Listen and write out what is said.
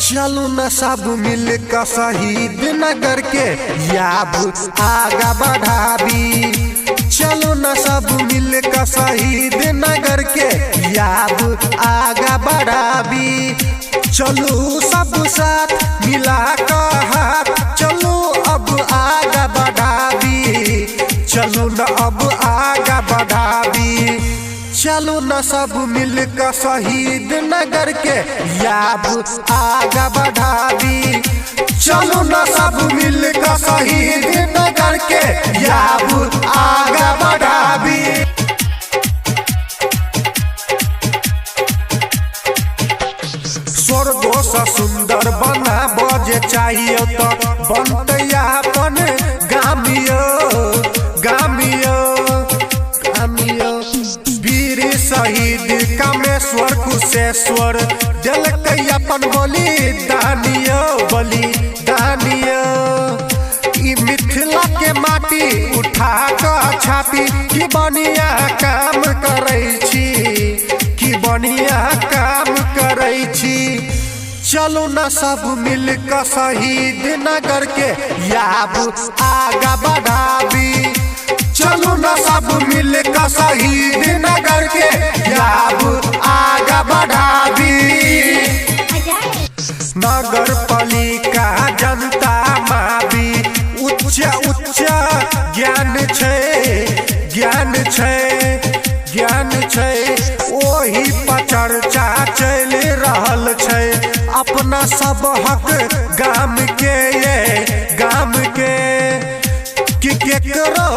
चलो न सब मिल कर शहीद नगर के याब आगा बढ़ाबी। चलो न सब मिल कर शहीद नगर के याब आगा बढ़ाबी। चलो सब साथ मिला कर हाथ चलो अब आगा बढ़ाबी। चलो न अब आगा बढ़ाबी। चलो न सब मिल कर शहीद नगर के याब आगा बढ़ाबी। चलो न सब मिल कर शहीद नगर के याब आगा बढ़ाबी। स्वर्गो से सुंदर बना बजे चाहिए तो बनते अपन गामियो गामियो गामियो। वीर शहीद कामेश्वर कुशेश्वर दिल के अपन बलिदानियो बलिदानियो। ई मिथिला के माटी उठा कर छापी कि बढ़िया काम करै छी कि बढ़िया काम करै छी। चलो न सब मिल कर शहीद नगर के याब आगा बढ़ाबी। चलो न सब मिल कर शहीद नगर के याब आगा बढ़ाबी। नगर पालिका जनता माबी उच्च उच्च ज्ञान छै ज्ञान छै ज्ञान छै। ओही पर चर्चा चल रहल छै अपना सब हक गाम के ये गाम के कि केकरो